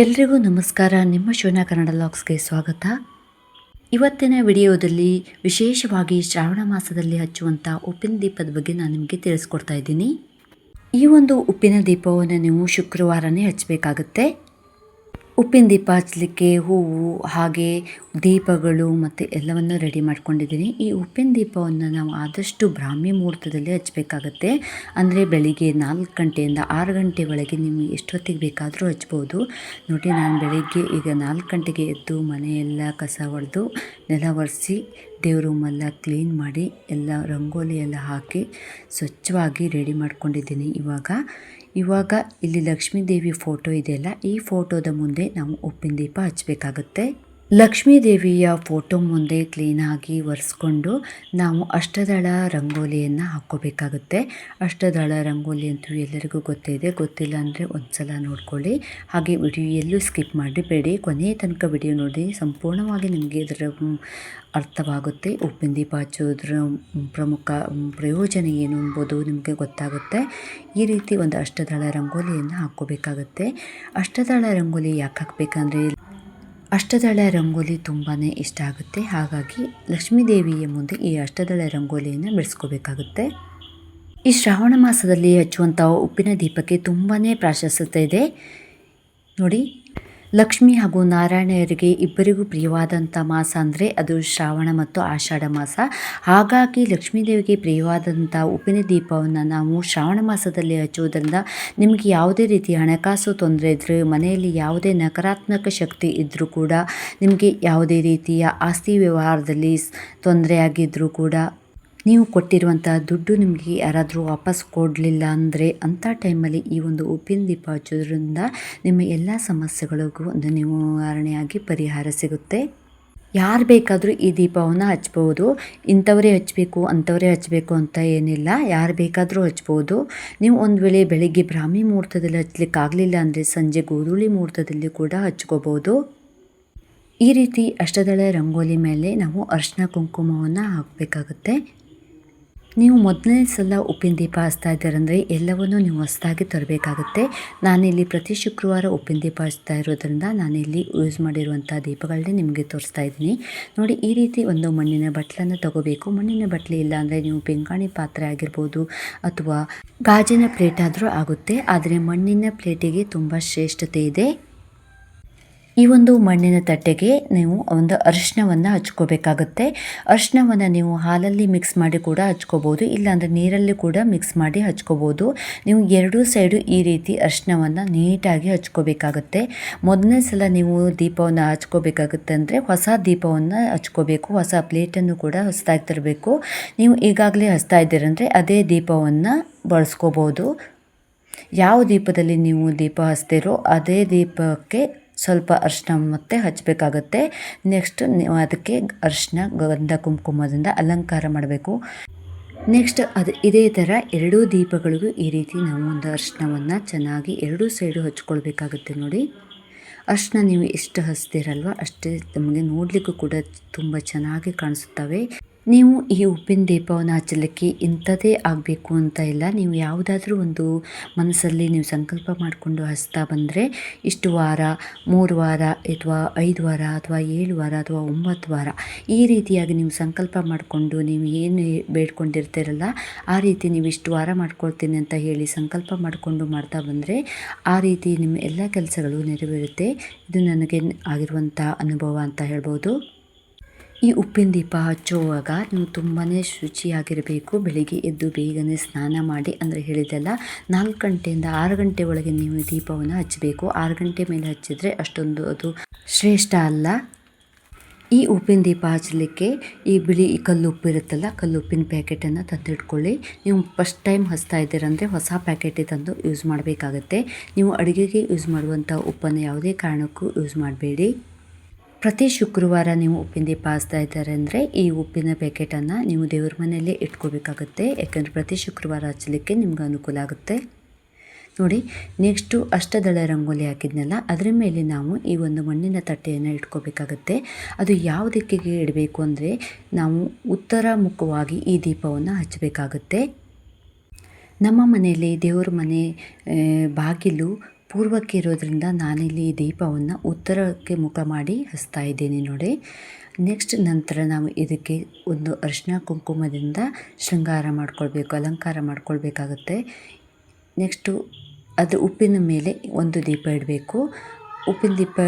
ಎಲ್ರಿಗೂ ನಮಸ್ಕಾರ. ನಿಮ್ಮ ಶಿವನ ಕನ್ನಡ ಲಾಗ್ಸ್ಗೆ ಸ್ವಾಗತ. ಇವತ್ತಿನ ವಿಡಿಯೋದಲ್ಲಿ ವಿಶೇಷವಾಗಿ ಶ್ರಾವಣ ಮಾಸದಲ್ಲಿ ಹಚ್ಚುವಂಥ ಉಪ್ಪಿನ ದೀಪದ ಬಗ್ಗೆ ನಾನು ನಿಮಗೆ ತಿಳಿಸ್ಕೊಡ್ತಾ ಇದ್ದೀನಿ. ಈ ಒಂದು ಉಪ್ಪಿನ ದೀಪವನ್ನು ನೀವು ಶುಕ್ರವಾರನೇ ಹಚ್ಚಬೇಕಾಗತ್ತೆ. ಉಪ್ಪಿನ ದೀಪ ಹಚ್ಚಲಿಕ್ಕೆ ಹೂವು ಹಾಗೆ ದೀಪಗಳು ಮತ್ತು ಎಲ್ಲವನ್ನು ರೆಡಿ ಮಾಡ್ಕೊಂಡಿದ್ದೀನಿ. ಈ ಉಪ್ಪಿನ ದೀಪವನ್ನು ನಾವು ಆದಷ್ಟು ಬ್ರಾಹ್ಮಿ ಮುಹೂರ್ತದಲ್ಲಿ ಹಚ್ಚಬೇಕಾಗತ್ತೆ. ಅಂದರೆ ಬೆಳಿಗ್ಗೆ 4 ಗಂಟೆಯಿಂದ 6 ಗಂಟೆ ಒಳಗೆ ನಿಮಗೆ ಎಷ್ಟೊತ್ತಿಗೆ ಬೇಕಾದರೂ ಹಚ್ಬೋದು. ನೋಡಿ, ನಾನು ಬೆಳಿಗ್ಗೆ ಈಗ 4 ಗಂಟೆಗೆ ಎದ್ದು ಮನೆಯೆಲ್ಲ ಕಸ ಹೊಡೆದು ನೆಲ ಒರೆಸಿ ದೇವ್ರ ರೂಮೆಲ್ಲ ಕ್ಲೀನ್ ಮಾಡಿ ಎಲ್ಲ ರಂಗೋಲಿ ಎಲ್ಲ ಹಾಕಿ ಸ್ವಚ್ಛವಾಗಿ ರೆಡಿ ಮಾಡ್ಕೊಂಡಿದ್ದೀನಿ. ಇವಾಗ ಇಲ್ಲಿ ಲಕ್ಷ್ಮೀ ದೇವಿ ಫೋಟೋ ಇದೆಯಲ್ಲ, ಈ ಫೋಟೋದ ಮುಂದೆ ನಾವು ಉಪ್ಪಿನ ದೀಪ ಹಚ್ಚಬೇಕಾಗತ್ತೆ. ಲಕ್ಷ್ಮೀ ದೇವಿಯ ಫೋಟೋ ಮುಂದೆ ಕ್ಲೀನಾಗಿ ಒರೆಸ್ಕೊಂಡು ನಾವು ಅಷ್ಟದಳ ರಂಗೋಲಿಯನ್ನು ಹಾಕ್ಕೋಬೇಕಾಗುತ್ತೆ. ಅಷ್ಟದಳ ರಂಗೋಲಿ ಅಂತೂ ಎಲ್ಲರಿಗೂ ಗೊತ್ತಿದೆ, ಗೊತ್ತಿಲ್ಲ ಅಂದರೆ ಒಂದ್ಸಲ ನೋಡ್ಕೊಳ್ಳಿ. ಹಾಗೆ ವಿಡಿಯೋ ಎಲ್ಲೂ ಸ್ಕಿಪ್ ಮಾಡಬೇಡಿ, ಕೊನೆಯ ತನಕ ವಿಡಿಯೋ ನೋಡಿ, ಸಂಪೂರ್ಣವಾಗಿ ನಿಮಗೆ ಇದರ ಅರ್ಥವಾಗುತ್ತೆ. ಉಪ್ಪಿನ ದೀಪ ಹಚ್ಚೋದ್ರ ಪ್ರಮುಖ ಪ್ರಯೋಜನ ಏನು ಎಂಬುದು ನಿಮಗೆ ಗೊತ್ತಾಗುತ್ತೆ. ಈ ರೀತಿ ಒಂದು ಅಷ್ಟದಳ ರಂಗೋಲಿಯನ್ನು ಹಾಕ್ಕೋಬೇಕಾಗತ್ತೆ. ಅಷ್ಟದಳ ರಂಗೋಲಿ ಯಾಕೆ ಹಾಕಬೇಕಂದ್ರೆ ಅಷ್ಟದಳ ರಂಗೋಲಿ ತುಂಬಾ ಇಷ್ಟ ಆಗುತ್ತೆ. ಹಾಗಾಗಿ ಲಕ್ಷ್ಮೀ ದೇವಿಯ ಮುಂದೆ ಈ ಅಷ್ಟದಳ ರಂಗೋಲಿಯನ್ನು ಬಿಡಿಸ್ಕೋಬೇಕಾಗುತ್ತೆ. ಈ ಶ್ರಾವಣ ಮಾಸದಲ್ಲಿ ಹಚ್ಚುವಂಥ ಉಪ್ಪಿನ ದೀಪಕ್ಕೆ ತುಂಬಾ ಪ್ರಾಶಸ್ತ್ಯತೆ ಇದೆ. ನೋಡಿ, ಲಕ್ಷ್ಮಿ ಹಾಗೂ ನಾರಾಯಣರಿಗೆ ಇಬ್ಬರಿಗೂ ಪ್ರಿಯವಾದಂಥ ಮಾಸ ಅಂದರೆ ಅದು ಶ್ರಾವಣ ಮತ್ತು ಆಷಾಢ ಮಾಸ. ಹಾಗಾಗಿ ಲಕ್ಷ್ಮೀದೇವಿಗೆ ಪ್ರಿಯವಾದಂಥ ಉಪ್ಪಿನ ದೀಪವನ್ನು ನಾವು ಶ್ರಾವಣ ಮಾಸದಲ್ಲಿ ಹಚ್ಚುವುದರಿಂದ ನಿಮಗೆ ಯಾವುದೇ ರೀತಿಯ ಹಣಕಾಸು ತೊಂದರೆ ಇದ್ದರೆ, ಮನೆಯಲ್ಲಿ ಯಾವುದೇ ನಕಾರಾತ್ಮಕ ಶಕ್ತಿ ಇದ್ದರೂ ಕೂಡ, ನಿಮಗೆ ಯಾವುದೇ ರೀತಿಯ ಆಸ್ತಿ ವ್ಯವಹಾರದಲ್ಲಿ ತೊಂದರೆ ಆಗಿದ್ದರೂ ಕೂಡ, ನೀವು ಕೊಟ್ಟಿರುವಂಥ ದುಡ್ಡು ನಿಮಗೆ ಯಾರಾದರೂ ವಾಪಸ್ ಕೊಡಲಿಲ್ಲ ಅಂದರೆ ಅಂಥ ಟೈಮಲ್ಲಿ ಈ ಒಂದು ಉಪ್ಪಿನ ದೀಪ ಹಚ್ಚೋದ್ರಿಂದ ನಿಮ್ಮ ಎಲ್ಲ ಸಮಸ್ಯೆಗಳಿಗೂ ಒಂದು ನಿವಾರಣೆಯಾಗಿ ಪರಿಹಾರ ಸಿಗುತ್ತೆ. ಯಾರು ಬೇಕಾದರೂ ಈ ದೀಪವನ್ನು ಹಚ್ಬೋದು. ಇಂಥವರೇ ಹಚ್ಚಬೇಕು ಅಂಥವರೇ ಹಚ್ಚಬೇಕು ಅಂತ ಏನಿಲ್ಲ, ಯಾರು ಬೇಕಾದರೂ ಹಚ್ಬೋದು. ನೀವು ಒಂದು ವೇಳೆ ಬೆಳಿಗ್ಗೆ ಬ್ರಾಹ್ಮಿ ಮುಹೂರ್ತದಲ್ಲಿ ಹಚ್ಚಲಿಕ್ಕಾಗಲಿಲ್ಲ ಅಂದರೆ ಸಂಜೆ ಗೋಧೂಳಿ ಮುಹೂರ್ತದಲ್ಲಿ ಕೂಡ ಹಚ್ಕೋಬೋದು. ಈ ರೀತಿ ಅಷ್ಟದಳ ರಂಗೋಲಿ ಮೇಲೆ ನಾವು ಅರಿಶಿನ ಕುಂಕುಮವನ್ನು ಹಾಕಬೇಕಾಗುತ್ತೆ. ನೀವು ಮೊದಲನೇ ಸಲ ಉಪ್ಪಿನ ದೀಪ ಹಚ್ತಾ ಇದ್ದಾರಂದರೆ ಎಲ್ಲವನ್ನೂ ನೀವು ಹೊಸದಾಗಿ ತರಬೇಕಾಗುತ್ತೆ. ನಾನಿಲ್ಲಿ ಪ್ರತಿ ಶುಕ್ರವಾರ ಉಪ್ಪಿನ ದೀಪ ಹಚ್ತಾ ಇರೋದ್ರಿಂದ ನಾನಿಲ್ಲಿ ಯೂಸ್ ಮಾಡಿರುವಂಥ ದೀಪಗಳನ್ನೇ ನಿಮಗೆ ತೋರಿಸ್ತಾ ಇದ್ದೀನಿ. ನೋಡಿ, ಈ ರೀತಿ ಒಂದು ಮಣ್ಣಿನ ಬಟ್ಲನ್ನು ತಗೋಬೇಕು. ಮಣ್ಣಿನ ಬಟ್ಲು ಇಲ್ಲ ಅಂದರೆ ನೀವು ಪಿಂಗಾಣಿ ಪಾತ್ರೆ ಆಗಿರ್ಬೋದು ಅಥವಾ ಗಾಜಿನ ಪ್ಲೇಟ್ ಆದರೂ ಆಗುತ್ತೆ, ಆದರೆ ಮಣ್ಣಿನ ಪ್ಲೇಟಿಗೆ ತುಂಬ ಶ್ರೇಷ್ಠತೆ ಇದೆ. ಈ ಒಂದು ಮಣ್ಣಿನ ತಟ್ಟೆಗೆ ನೀವು ಒಂದು ಅರಿಶಿನವನ್ನು ಹಚ್ಕೋಬೇಕಾಗುತ್ತೆ. ಅರಿಶಿನವನ್ನು ನೀವು ಹಾಲಲ್ಲಿ ಮಿಕ್ಸ್ ಮಾಡಿ ಕೂಡ ಹಚ್ಕೋಬೋದು, ಇಲ್ಲಾಂದರೆ ನೀರಲ್ಲಿ ಕೂಡ ಮಿಕ್ಸ್ ಮಾಡಿ ಹಚ್ಕೋಬೋದು. ನೀವು ಎರಡೂ ಸೈಡು ಈ ರೀತಿ ಅರಿಶಿನವನ್ನು ನೀಟಾಗಿ ಹಚ್ಕೋಬೇಕಾಗುತ್ತೆ. ಮೊದಲನೇ ಸಲ ನೀವು ದೀಪವನ್ನು ಹಚ್ಕೋಬೇಕಾಗುತ್ತೆ ಅಂದರೆ ಹೊಸ ದೀಪವನ್ನು ಹಚ್ಕೋಬೇಕು. ಹೊಸ ಪ್ಲೇಟನ್ನು ಕೂಡ ಹೊಸದಾಗಿ ತರಬೇಕು. ನೀವು ಈಗಾಗಲೇ ಹಚ್ತಾ ಇದ್ದೀರಂದರೆ ಅದೇ ದೀಪವನ್ನು ಬಳಸ್ಕೋಬೋದು. ಯಾವ ದೀಪದಲ್ಲಿ ನೀವು ದೀಪ ಹಚ್ತೀರೋ ಅದೇ ದೀಪಕ್ಕೆ ಸ್ವಲ್ಪ ಅರಿಶಿನ ಮತ್ತೆ ಹಚ್ಚಬೇಕಾಗತ್ತೆ. ನೆಕ್ಸ್ಟ್ ನೀವು ಅದಕ್ಕೆ ಅರಿಶಿನ ಗಂಧ ಕುಂಕುಮದಿಂದ ಅಲಂಕಾರ ಮಾಡಬೇಕು. ನೆಕ್ಸ್ಟ್ ಇದೇ ಥರ ಎರಡೂ ದೀಪಗಳಿಗೂ ಈ ರೀತಿ ನಾವು ಒಂದು ಅರಿಶಿನವನ್ನು ಚೆನ್ನಾಗಿ ಎರಡೂ ಸೈಡು ಹಚ್ಕೊಳ್ಬೇಕಾಗುತ್ತೆ. ನೋಡಿ, ಅರಿಶಿನ ನೀವು ಎಷ್ಟು ಹಚ್ತೀರಲ್ವ ಅಷ್ಟೇ ನಮಗೆ ನೋಡಲಿಕ್ಕೂ ಕೂಡ ತುಂಬ ಚೆನ್ನಾಗಿ ಕಾಣಿಸುತ್ತವೆ. ನೀವು ಈ ಉಪ್ಪಿನ ದೀಪವನ್ನು ಹಚ್ಚಲಿಕ್ಕೆ ಇಂಥದ್ದೇ ಆಗಬೇಕು ಅಂತ ಇಲ್ಲ. ನೀವು ಯಾವುದಾದ್ರೂ ಒಂದು ಮನಸ್ಸಲ್ಲಿ ನೀವು ಸಂಕಲ್ಪ ಮಾಡಿಕೊಂಡು ಹಚ್ತಾ ಬಂದರೆ ಇಷ್ಟು ವಾರ, 3 ವಾರ ಅಥವಾ 5 ವಾರ ಅಥವಾ 7 ವಾರ ಅಥವಾ 9 ವಾರ ಈ ರೀತಿಯಾಗಿ ನೀವು ಸಂಕಲ್ಪ ಮಾಡಿಕೊಂಡು ನೀವು ಏನು ಬೇಡ್ಕೊಂಡಿರ್ತೀರಲ್ಲ ಆ ರೀತಿ ನೀವು ಇಷ್ಟು ವಾರ ಮಾಡ್ಕೊಳ್ತೀನಿ ಅಂತ ಹೇಳಿ ಸಂಕಲ್ಪ ಮಾಡಿಕೊಂಡು ಮಾಡ್ತಾ ಬಂದರೆ ಆ ರೀತಿ ನಿಮ್ಮ ಎಲ್ಲ ಕೆಲಸಗಳು ನೆರವೇರುತ್ತೆ. ಇದು ನನಗೆ ಆಗಿರುವಂಥ ಅನುಭವ ಅಂತ ಹೇಳ್ಬೋದು. ಈ ಉಪ್ಪಿನ ದೀಪ ಹಚ್ಚುವಾಗ ನೀವು ತುಂಬಾ ಶುಚಿಯಾಗಿರಬೇಕು. ಬೆಳಿಗ್ಗೆ ಎದ್ದು ಬೇಗನೆ ಸ್ನಾನ ಮಾಡಿ, ಅಂದರೆ ಹೇಳಿದೆಲ್ಲ 4 ಗಂಟೆಯಿಂದ 6 ಗಂಟೆ ಒಳಗೆ ನೀವು ದೀಪವನ್ನು ಹಚ್ಚಬೇಕು. 6 ಗಂಟೆ ಮೇಲೆ ಹಚ್ಚಿದರೆ ಅಷ್ಟೊಂದು ಅದು ಶ್ರೇಷ್ಠ ಅಲ್ಲ. ಈ ಉಪ್ಪಿನ ದೀಪ ಹಚ್ಚಲಿಕ್ಕೆ ಈ ಬಿಳಿ ಕಲ್ಲುಪ್ಪು ಇರುತ್ತಲ್ಲ, ಕಲ್ಲುಪ್ಪಿನ ಪ್ಯಾಕೆಟನ್ನು ತಂದಿಟ್ಕೊಳ್ಳಿ. ನೀವು ಫಸ್ಟ್ ಟೈಮ್ ಹಚ್ತಾ ಇದ್ದೀರಂದರೆ ಹೊಸ ಪ್ಯಾಕೆಟೇ ತಂದು ಯೂಸ್ ಮಾಡಬೇಕಾಗತ್ತೆ. ನೀವು ಅಡುಗೆಗೆ ಯೂಸ್ ಮಾಡುವಂಥ ಉಪ್ಪನ್ನು ಯಾವುದೇ ಕಾರಣಕ್ಕೂ ಯೂಸ್ ಮಾಡಬೇಡಿ. ಪ್ರತಿ ಶುಕ್ರವಾರ ನೀವು ಉಪ್ಪಿನ ದೀಪ ಹಚ್ತಾ ಇದ್ದಾರೆ ಅಂದರೆ ಈ ಉಪ್ಪಿನ ಪ್ಯಾಕೆಟನ್ನು ನೀವು ದೇವ್ರ ಮನೆಯಲ್ಲೇ ಇಟ್ಕೋಬೇಕಾಗುತ್ತೆ. ಯಾಕಂದರೆ ಪ್ರತಿ ಶುಕ್ರವಾರ ಹಚ್ಚಲಿಕ್ಕೆ ನಿಮ್ಗೆ ಅನುಕೂಲ ಆಗುತ್ತೆ. ನೋಡಿ, ನೆಕ್ಸ್ಟು ಅಷ್ಟದಳ ರಂಗೋಲಿ ಹಾಕಿದ್ನಲ್ಲ ಅದರ ಮೇಲೆ ನಾವು ಈ ಒಂದು ಮಣ್ಣಿನ ತಟ್ಟೆಯನ್ನು ಇಟ್ಕೋಬೇಕಾಗುತ್ತೆ. ಅದು ಯಾವ ದಿಕ್ಕಿಗೆ ಇಡಬೇಕು ಅಂದರೆ ನಾವು ಉತ್ತರ ಮುಖವಾಗಿ ಈ ದೀಪವನ್ನು ಹಚ್ಚಬೇಕಾಗುತ್ತೆ. ನಮ್ಮ ಮನೆಯಲ್ಲಿ ದೇವ್ರ ಮನೆ ಬಾಗಿಲು ಪೂರ್ವಕ್ಕೆ ಇರೋದ್ರಿಂದ ನಾನಿಲ್ಲಿ ಈ ದೀಪವನ್ನು ಉತ್ತರಕ್ಕೆ ಮುಖ ಮಾಡಿ ಹಚ್ತಾ ಇದ್ದೀನಿ ನೋಡಿ. ನೆಕ್ಸ್ಟ್ ನಂತರ ನಾವು ಇದಕ್ಕೆ ಒಂದು ಅರಿಶಿನ ಕುಂಕುಮದಿಂದ ಶೃಂಗಾರ ಮಾಡ್ಕೊಳ್ಬೇಕು, ಅಲಂಕಾರ ಮಾಡ್ಕೊಳ್ಬೇಕಾಗತ್ತೆ. ನೆಕ್ಸ್ಟು ಅದು ಉಪ್ಪಿನ ಮೇಲೆ ಒಂದು ದೀಪ ಇಡಬೇಕು. ಉಪ್ಪಿನ ದೀಪ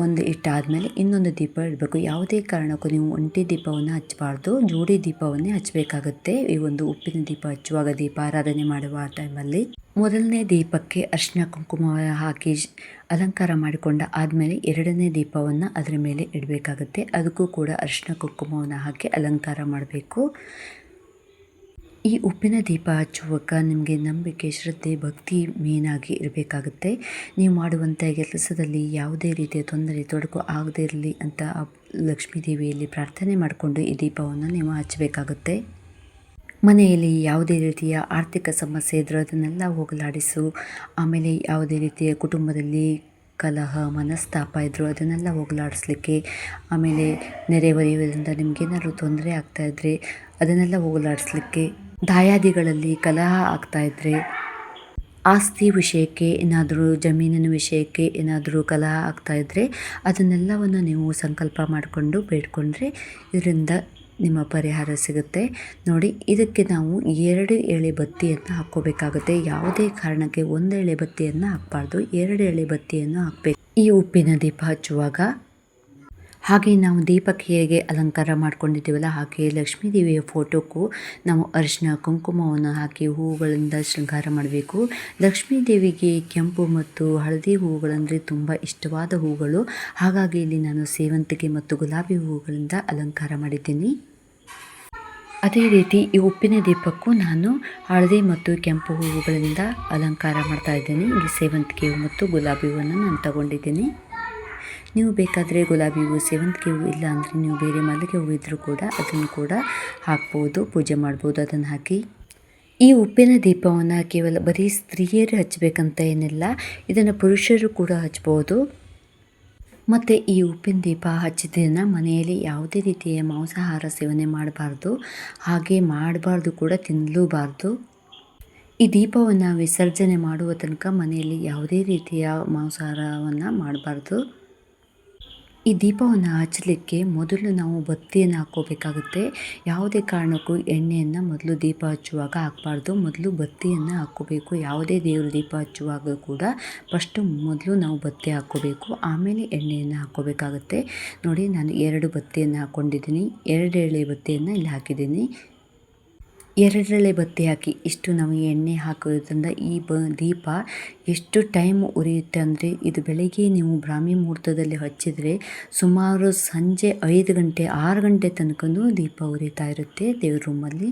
ಒಂದು ಇಟ್ಟಾದಮೇಲೆ ಇನ್ನೊಂದು ದೀಪ ಇಡಬೇಕು. ಯಾವುದೇ ಕಾರಣಕ್ಕೂ ನೀವು ಒಂಟಿ ದೀಪವನ್ನು ಹಚ್ಚಬಾರ್ದು, ಜೋಡಿ ದೀಪವನ್ನೇ ಹಚ್ಚಬೇಕಾಗುತ್ತೆ. ಈ ಒಂದು ಉಪ್ಪಿನ ದೀಪ ಹಚ್ಚುವಾಗ, ದೀಪಾರಾಧನೆ ಮಾಡುವ ಟೈಮಲ್ಲಿ ಮೊದಲನೇ ದೀಪಕ್ಕೆ ಅರಿಶಿನ ಕುಂಕುಮ ಹಾಕಿ ಅಲಂಕಾರ ಮಾಡಿಕೊಂಡ ಆದಮೇಲೆ ಎರಡನೇ ದೀಪವನ್ನು ಅದರ ಮೇಲೆ ಇಡಬೇಕಾಗುತ್ತೆ. ಅದಕ್ಕೂ ಕೂಡ ಅರಿಶಿನ ಕುಂಕುಮವನ್ನು ಹಾಕಿ ಅಲಂಕಾರ ಮಾಡಬೇಕು. ಈ ಉಪ್ಪಿನ ದೀಪ ಹಚ್ಚುವಾಗ ನಿಮಗೆ ನಂಬಿಕೆ, ಶ್ರದ್ಧೆ, ಭಕ್ತಿ ಮೇನಾಗಿ ಇರಬೇಕಾಗುತ್ತೆ. ನೀವು ಮಾಡುವಂಥ ಕೆಲಸದಲ್ಲಿ ಯಾವುದೇ ರೀತಿಯ ತೊಂದರೆ ತೊಡಕು ಆಗದೇ ಇರಲಿ ಅಂತ ಲಕ್ಷ್ಮೀ ದೇವಿಯಲ್ಲಿ ಪ್ರಾರ್ಥನೆ ಮಾಡಿಕೊಂಡು ಈ ದೀಪವನ್ನು ನೀವು ಹಚ್ಚಬೇಕಾಗುತ್ತೆ. ಮನೆಯಲ್ಲಿ ಯಾವುದೇ ರೀತಿಯ ಆರ್ಥಿಕ ಸಮಸ್ಯೆ ಇದ್ದರೂ ಅದನ್ನೆಲ್ಲ ಹೋಗಲಾಡಿಸು. ಆಮೇಲೆ ಯಾವುದೇ ರೀತಿಯ ಕುಟುಂಬದಲ್ಲಿ ಕಲಹ, ಮನಸ್ತಾಪ ಇದ್ದರೂ ಅದನ್ನೆಲ್ಲ ಹೋಗಲಾಡಿಸ್ಲಿಕ್ಕೆ, ಆಮೇಲೆ ನೆರೆಹೊರೆಯುವುದರಿಂದ ನಿಮಗೇನಾದ್ರು ತೊಂದರೆ ಆಗ್ತಾಯಿದ್ರೆ ಅದನ್ನೆಲ್ಲ ಹೋಗಲಾಡಿಸ್ಲಿಕ್ಕೆ, ದಾಯಾದಿಗಳಲ್ಲಿ ಕಲಹ ಆಗ್ತಾಯಿದ್ರೆ, ಆಸ್ತಿ ವಿಷಯಕ್ಕೆ ಏನಾದರೂ ಜಮೀನಿನ ವಿಷಯಕ್ಕೆ ಏನಾದರೂ ಕಲಹ ಆಗ್ತಾಯಿದ್ರೆ ಅದನ್ನೆಲ್ಲವನ್ನು ನೀವು ಸಂಕಲ್ಪ ಮಾಡಿಕೊಂಡು ಬೇಡ್ಕೊಂಡ್ರೆ ಇದರಿಂದ ನಿಮ್ಮ ಪರಿಹಾರ ಸಿಗುತ್ತೆ ನೋಡಿ. ಇದಕ್ಕೆ ನಾವು 2 ಎಳೆ ಬತ್ತಿಯನ್ನು ಹಾಕ್ಕೋಬೇಕಾಗುತ್ತೆ. ಯಾವುದೇ ಕಾರಣಕ್ಕೆ 1 ಎಳೆ ಬತ್ತಿಯನ್ನು ಹಾಕಬಾರ್ದು, 2 ಎಳೆ ಬತ್ತಿಯನ್ನು ಹಾಕಬೇಕು ಈ ಉಪ್ಪಿನ ದೀಪ ಹಚ್ಚುವಾಗ. ಹಾಗೆ ನಾವು ದೀಪಕ್ಕೆ ಹೇಗೆ ಅಲಂಕಾರ ಮಾಡ್ಕೊಂಡಿದ್ದೀವಲ್ಲ ಹಾಗೆ ಲಕ್ಷ್ಮೀ ದೇವಿಯ ಫೋಟೋಕ್ಕೂ ನಾವು ಅರಿಶಿನ ಕುಂಕುಮವನ್ನು ಹಾಕಿ ಹೂವುಗಳಿಂದ ಶೃಂಗಾರ ಮಾಡಬೇಕು. ಲಕ್ಷ್ಮೀ ದೇವಿಗೆ ಕೆಂಪು ಮತ್ತು ಹಳದಿ ಹೂವುಗಳಂದರೆ ತುಂಬ ಇಷ್ಟವಾದ ಹೂಗಳು. ಹಾಗಾಗಿ ಇಲ್ಲಿ ನಾನು ಸೇವಂತಿಗೆ ಮತ್ತು ಗುಲಾಬಿ ಹೂವುಗಳಿಂದ ಅಲಂಕಾರ ಮಾಡಿದ್ದೀನಿ. ಅದೇ ರೀತಿ ಈ ಉಪ್ಪಿನ ದೀಪಕ್ಕೂ ನಾನು ಹಳದಿ ಮತ್ತು ಕೆಂಪು ಹೂವುಗಳಿಂದ ಅಲಂಕಾರ ಮಾಡ್ತಾ ಇದ್ದೀನಿ. ಇಲ್ಲಿ ಸೇವಂತಿಗೆ ಹೂವು ಮತ್ತು ಗುಲಾಬಿ ಹೂವನ್ನು ನಾನು ತಗೊಂಡಿದ್ದೀನಿ. ನೀವು ಬೇಕಾದರೆ ಗುಲಾಬಿ ಹೂವು, ಸೇವಂತಿಗೆ ಹೂವು ಇಲ್ಲ ಅಂದರೆ ನೀವು ಬೇರೆ ಮಲ್ಲಿಗೆ ಹೂವು ಇದ್ದರೂ ಕೂಡ ಅದನ್ನು ಕೂಡ ಹಾಕ್ಬೋದು, ಪೂಜೆ ಮಾಡ್ಬೋದು ಅದನ್ನು ಹಾಕಿ. ಈ ಉಪ್ಪಿನ ದೀಪವನ್ನು ಕೇವಲ ಬರೀ ಸ್ತ್ರೀಯರು ಹಚ್ಚಬೇಕಂತ ಏನಿಲ್ಲ, ಇದನ್ನು ಪುರುಷರು ಕೂಡ ಹಚ್ಬೋದು. ಮತ್ತು ಈ ಉಪ್ಪಿನ ದೀಪ ಹಚ್ಚಿದ್ದನ್ನು ಮನೆಯಲ್ಲಿ ಯಾವುದೇ ರೀತಿಯ ಮಾಂಸಾಹಾರ ಸೇವನೆ ಮಾಡಬಾರ್ದು, ಹಾಗೆ ಮಾಡಬಾರ್ದು ಕೂಡ, ತಿನ್ನಲೂಬಾರ್ದು. ಈ ದೀಪವನ್ನು ವಿಸರ್ಜನೆ ಮಾಡುವ ತನಕ ಮನೆಯಲ್ಲಿ ಯಾವುದೇ ರೀತಿಯ ಮಾಂಸಾಹಾರವನ್ನು ಮಾಡಬಾರ್ದು. ಈ ದೀಪವನ್ನು ಹಚ್ಚಲಿಕ್ಕೆ ಮೊದಲು ನಾವು ಬತ್ತಿಯನ್ನು ಹಾಕ್ಕೋಬೇಕಾಗುತ್ತೆ. ಯಾವುದೇ ಕಾರಣಕ್ಕೂ ಎಣ್ಣೆಯನ್ನು ಮೊದಲು ದೀಪ ಹಚ್ಚುವಾಗ ಹಾಕಬಾರ್ದು, ಮೊದಲು ಬತ್ತಿಯನ್ನು ಹಾಕ್ಕೋಬೇಕು. ಯಾವುದೇ ದೇವ್ರ ದೀಪ ಹಚ್ಚುವಾಗ ಕೂಡ ಮೊದಲು ನಾವು ಬತ್ತಿ ಹಾಕ್ಕೋಬೇಕು, ಆಮೇಲೆ ಎಣ್ಣೆಯನ್ನು ಹಾಕ್ಕೋಬೇಕಾಗುತ್ತೆ. ನೋಡಿ, ನಾನು 2 ಬತ್ತಿಯನ್ನು ಹಾಕ್ಕೊಂಡಿದ್ದೀನಿ, 2 ಎಳೆ ಬತ್ತಿಯನ್ನು ಇಲ್ಲಿ ಹಾಕಿದ್ದೀನಿ. 2 ಎಳೆ ಬತ್ತಿ ಹಾಕಿ ಇಷ್ಟು ನಾವು ಎಣ್ಣೆ ಹಾಕೋದ್ರಿಂದ ಈ ದೀಪ ಎಷ್ಟು ಟೈಮ್ ಉರಿಯುತ್ತೆ ಅಂದರೆ, ಇದು ಬೆಳಗ್ಗೆ ನೀವು ಬ್ರಾಹ್ಮಿ ಮುಹೂರ್ತದಲ್ಲಿ ಹಚ್ಚಿದರೆ ಸುಮಾರು ಸಂಜೆ 5 ಗಂಟೆ 6 ಗಂಟೆ ತನಕನೂ ದೀಪ ಉರಿತಾ ಇರುತ್ತೆ ದೇವ್ರ ರೂಮಲ್ಲಿ.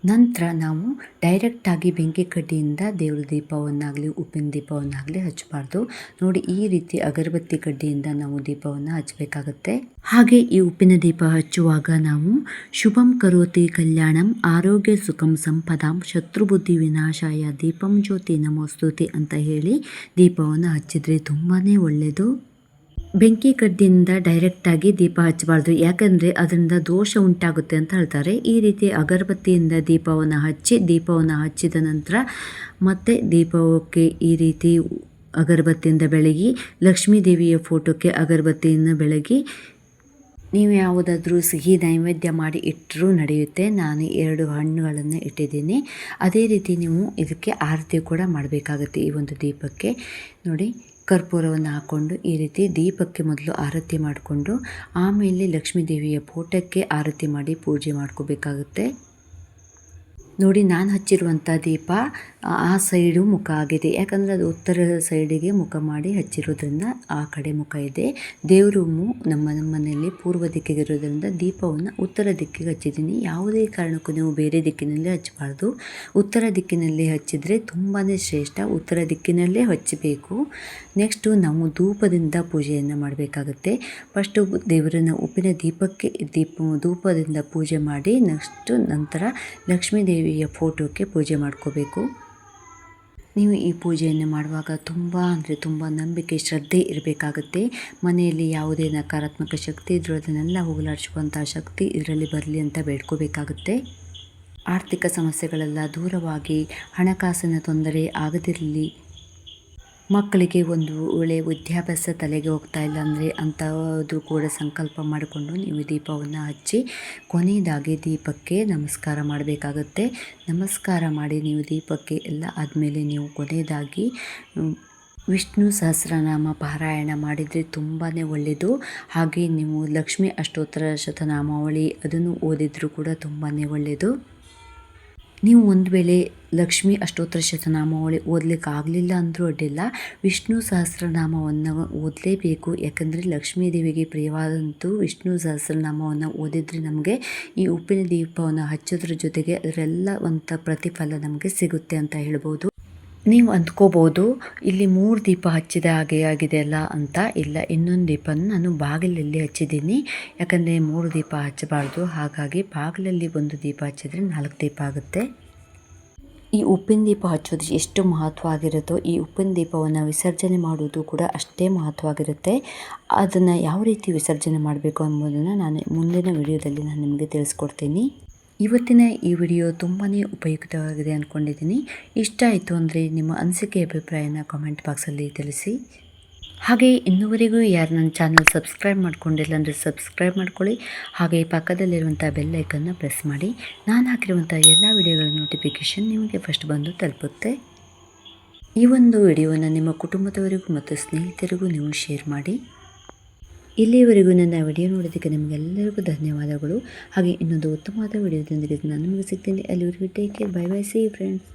ನಂತರ ನಾವು ಡೈರೆಕ್ಟಾಗಿ ಬೆಂಕಿ ಕಡ್ಡಿಯಿಂದ ದೇವ್ರ ದೀಪವನ್ನಾಗಲಿ ಉಪ್ಪಿನ ದೀಪವನ್ನಾಗಲಿ ಹಚ್ಚಬಾರ್ದು. ನೋಡಿ, ಈ ರೀತಿ ಅಗರಬತ್ತಿ ಕಡ್ಡಿಯಿಂದ ನಾವು ದೀಪವನ್ನು ಹಚ್ಚಬೇಕಾಗತ್ತೆ. ಹಾಗೆ ಈ ಉಪ್ಪಿನ ದೀಪ ಹಚ್ಚುವಾಗ ನಾವು ಶುಭಂ ಕರೋತಿ ಕಲ್ಯಾಣಂ ಆರೋಗ್ಯ ಸುಖಂ ಸಂಪದಾಂ ಶತ್ರುಬುದ್ಧಿ ವಿನಾಶಾಯ ದೀಪಂ ಜ್ಯೋತಿ ನಮೋಸ್ತುತಿ ಅಂತ ಹೇಳಿ ದೀಪವನ್ನು ಹಚ್ಚಿದರೆ ತುಂಬಾ ಒಳ್ಳೆಯದು. ಬೆಂಕಿ ಕಡ್ಡಿಯಿಂದ ಡೈರೆಕ್ಟಾಗಿ ದೀಪ ಹಚ್ಚಬಾರ್ದು, ಯಾಕಂದರೆ ಅದರಿಂದ ದೋಷ ಉಂಟಾಗುತ್ತೆ ಅಂತ ಹೇಳ್ತಾರೆ. ಈ ರೀತಿ ಅಗರಬತ್ತಿಯಿಂದ ದೀಪವನ್ನು ಹಚ್ಚಿದ ನಂತರ ಮತ್ತೆ ದೀಪಕ್ಕೆ ಈ ರೀತಿ ಅಗರಬತ್ತಿಯಿಂದ ಬೆಳಗಿ ಲಕ್ಷ್ಮೀ ದೇವಿಯ ಫೋಟೋಕ್ಕೆ ಅಗರಬತ್ತಿಯನ್ನು ಬೆಳಗಿ ನೀವು ಯಾವುದಾದ್ರೂ ಸಿಹಿ ನೈವೇದ್ಯ ಮಾಡಿ ಇಟ್ಟರೂ ನಡೆಯುತ್ತೆ. ನಾನು 2 ಹಣ್ಣುಗಳನ್ನು ಇಟ್ಟಿದ್ದೀನಿ. ಅದೇ ರೀತಿ ನೀವು ಇದಕ್ಕೆ ಆರತಿ ಕೂಡ ಮಾಡಬೇಕಾಗುತ್ತೆ. ಈ ಒಂದು ದೀಪಕ್ಕೆ ನೋಡಿ, ಕರ್ಪೂರವನ್ನು ಹಾಕ್ಕೊಂಡು ಈ ರೀತಿ ದೀಪಕ್ಕೆ ಮೊದಲು ಆರತಿ ಮಾಡಿಕೊಂಡು ಆಮೇಲೆ ಲಕ್ಷ್ಮೀ ದೇವಿಯ ಫೋಟೋಕ್ಕೆ ಆರತಿ ಮಾಡಿ ಪೂಜೆ ಮಾಡ್ಕೋಬೇಕಾಗುತ್ತೆ. ನೋಡಿ, ನಾನು ಹಚ್ಚಿರುವಂಥ ದೀಪ ಆ ಸೈಡು ಮುಖ ಆಗಿದೆ, ಯಾಕಂದರೆ ಅದು ಉತ್ತರ ಸೈಡಿಗೆ ಮುಖ ಮಾಡಿ ಹಚ್ಚಿರೋದ್ರಿಂದ ಆ ಕಡೆ ಮುಖ ಇದೆ. ದೇವರು ನಮ್ಮ ಮನೆಯಲ್ಲಿ ಪೂರ್ವ ದಿಕ್ಕಿಗೆ ಇರೋದ್ರಿಂದ ದೀಪವನ್ನು ಉತ್ತರ ದಿಕ್ಕಿಗೆ ಹಚ್ಚಿದ್ದೀನಿ. ಯಾವುದೇ ಕಾರಣಕ್ಕೂ ನೀವು ಬೇರೆ ದಿಕ್ಕಿನಲ್ಲಿ ಹಚ್ಚಬಾರ್ದು, ಉತ್ತರ ದಿಕ್ಕಿನಲ್ಲಿ ಹಚ್ಚಿದರೆ ತುಂಬಾ ಶ್ರೇಷ್ಠ. ಉತ್ತರ ದಿಕ್ಕಿನಲ್ಲೇ ಹಚ್ಚಬೇಕು. ನೆಕ್ಸ್ಟು ನಾವು ಧೂಪದಿಂದ ಪೂಜೆಯನ್ನು ಮಾಡಬೇಕಾಗುತ್ತೆ. ಫಸ್ಟು ದೇವರನ್ನು ಉಪ್ಪಿನ ದೀಪಕ್ಕೆ ಧೂಪದಿಂದ ಪೂಜೆ ಮಾಡಿ ನಂತರ ಲಕ್ಷ್ಮೀ ದೇವಿಯ ಫೋಟೋಕ್ಕೆ ಪೂಜೆ ಮಾಡ್ಕೋಬೇಕು. ನೀವು ಈ ಪೂಜೆಯನ್ನು ಮಾಡುವಾಗ ತುಂಬ ಅಂದರೆ ತುಂಬ ನಂಬಿಕೆ, ಶ್ರದ್ಧೆ ಇರಬೇಕಾಗುತ್ತೆ. ಮನೆಯಲ್ಲಿ ಯಾವುದೇ ನಕಾರಾತ್ಮಕ ಶಕ್ತಿ ಇದ್ರೂ ಅದನ್ನೆಲ್ಲ ಹೋಗಲಾಡಿಸುವಂಥ ಶಕ್ತಿ ಇದರಲ್ಲಿ ಬರಲಿ ಅಂತ ಬೇಡ್ಕೋಬೇಕಾಗುತ್ತೆ. ಆರ್ಥಿಕ ಸಮಸ್ಯೆಗಳೆಲ್ಲ ದೂರವಾಗಿ ಹಣಕಾಸಿನ ತೊಂದರೆ ಆಗದಿರಲಿ, ಮಕ್ಕಳಿಗೆ ಒಂದು ಒಳ್ಳೆಯ ವಿದ್ಯಾಭ್ಯಾಸ ತಲೆಗೆ ಹೋಗ್ತಾ ಇಲ್ಲ ಅಂದರೆ ಅಂಥದ್ದು ಕೂಡ ಸಂಕಲ್ಪ ಮಾಡಿಕೊಂಡು ನೀವು ದೀಪವನ್ನು ಹಚ್ಚಿ ಕೊನೆಯದಾಗಿ ದೀಪಕ್ಕೆ ನಮಸ್ಕಾರ ಮಾಡಬೇಕಾಗುತ್ತೆ. ನಮಸ್ಕಾರ ಮಾಡಿ ನೀವು ದೀಪಕ್ಕೆ ಎಲ್ಲ ಆದಮೇಲೆ ನೀವು ಕೊನೆಯದಾಗಿ ವಿಷ್ಣು ಸಹಸ್ರನಾಮ ಪಾರಾಯಣ ಮಾಡಿದರೆ ತುಂಬಾ ಒಳ್ಳೆಯದು. ಹಾಗೆ ನೀವು ಲಕ್ಷ್ಮೀ ಅಷ್ಟೋತ್ತರ ಶತನಾಮಾವಳಿ ಅದನ್ನು ಓದಿದರೂ ಕೂಡ ತುಂಬಾ ಒಳ್ಳೆಯದು. ನೀವು ಒಂದು ವೇಳೆ ಲಕ್ಷ್ಮೀ ಅಷ್ಟೋತ್ತರ ಶತನಾಮಾವಳಿ ಓದಲಿಕ್ಕೆ ಆಗಲಿಲ್ಲ ಅಂದರೂ ಅಡ್ಡಿಲ್ಲ, ವಿಷ್ಣು ಸಹಸ್ರನಾಮವನ್ನು ಓದಲೇಬೇಕು. ಯಾಕಂದರೆ ಲಕ್ಷ್ಮೀ ದೇವಿಗೆ ಪ್ರಿಯವಾದಂಥ ವಿಷ್ಣು ಸಹಸ್ರನಾಮವನ್ನು ಓದಿದರೆ ನಮಗೆ ಈ ಉಪ್ಪಿನ ದೀಪವನ್ನು ಹಚ್ಚೋದ್ರ ಜೊತೆಗೆ ಅದರೆಲ್ಲ ಒಂದು ಪ್ರತಿಫಲ ನಮಗೆ ಸಿಗುತ್ತೆ ಅಂತ ಹೇಳ್ಬೋದು. ನೀವು ಅಂದ್ಕೋಬೋದು ಇಲ್ಲಿ 3 ದೀಪ ಹಚ್ಚಿದ ಹಾಗೆ ಆಗಿದೆಯಲ್ಲ ಅಂತ. ಇಲ್ಲ, ಇನ್ನೊಂದು ದೀಪನ ನಾನು ಬಾಗಿಲಲ್ಲಿ ಹಚ್ಚಿದ್ದೀನಿ. ಯಾಕಂದರೆ 3 ದೀಪ ಹಚ್ಚಬಾರ್ದು, ಹಾಗಾಗಿ ಬಾಗಿಲಲ್ಲಿ ಒಂದು ದೀಪ ಹಚ್ಚಿದರೆ 4 ದೀಪ ಆಗುತ್ತೆ. ಈ ಉಪ್ಪಿನ ದೀಪ ಹಚ್ಚೋದು ಎಷ್ಟು ಮಹತ್ವ ಆಗಿರುತ್ತೋ ಈ ಉಪ್ಪಿನ ದೀಪವನ್ನು ವಿಸರ್ಜನೆ ಮಾಡುವುದು ಕೂಡ ಅಷ್ಟೇ ಮಹತ್ವವಾಗಿರುತ್ತೆ. ಅದನ್ನು ಯಾವ ರೀತಿ ವಿಸರ್ಜನೆ ಮಾಡಬೇಕು ಎಂಬುದನ್ನು ನಾನು ಮುಂದಿನ ವಿಡಿಯೋದಲ್ಲಿ ನಾನು ನಿಮಗೆ ತಿಳಿಸ್ಕೊಡ್ತೀನಿ. ಇವತ್ತಿನ ಈ ವಿಡಿಯೋ ತುಂಬಾ ಉಪಯುಕ್ತವಾಗಿದೆ ಅಂದ್ಕೊಂಡಿದ್ದೀನಿ. ಇಷ್ಟ ಆಯಿತು ಅಂದರೆ ನಿಮ್ಮ ಅನಿಸಿಕೆ ಅಭಿಪ್ರಾಯನ ಕಾಮೆಂಟ್ ಬಾಕ್ಸಲ್ಲಿ ತಿಳಿಸಿ. ಹಾಗೆ ಇನ್ನುವರೆಗೂ ಯಾರು ನನ್ನ ಚಾನಲ್ ಸಬ್ಸ್ಕ್ರೈಬ್ ಮಾಡ್ಕೊಂಡಿಲ್ಲ ಅಂದರೆ ಸಬ್ಸ್ಕ್ರೈಬ್ ಮಾಡ್ಕೊಳ್ಳಿ. ಹಾಗೆ ಪಕ್ಕದಲ್ಲಿರುವಂಥ ಬೆಲ್ ಐಕನ್ನ ಪ್ರೆಸ್ ಮಾಡಿ. ನಾನು ಹಾಕಿರುವಂಥ ಎಲ್ಲ ವಿಡಿಯೋಗಳ ನೋಟಿಫಿಕೇಷನ್ ನಿಮಗೆ ಫಸ್ಟ್ ಬಂದು ತಲುಪುತ್ತೆ. ಈ ಒಂದು ವಿಡಿಯೋನ ನಿಮ್ಮ ಕುಟುಂಬದವರಿಗೂ ಮತ್ತು ಸ್ನೇಹಿತರಿಗೂ ನೀವು ಶೇರ್ ಮಾಡಿ. ಇಲ್ಲಿಯವರೆಗೂ ನನ್ನ ವಿಡಿಯೋ ನೋಡೋದಕ್ಕೆ ನಿಮಗೆಲ್ಲರಿಗೂ ಧನ್ಯವಾದಗಳು. ಹಾಗೆ ಇನ್ನೊಂದು ಉತ್ತಮವಾದ ವಿಡಿಯೋದೊಂದಿಗೆ ನಾನು ನಿಮಗೆ ಸಿಗ್ತೀನಿ. ಅಲ್ಲಿವರೆಗೂ take care, bye bye, C friends.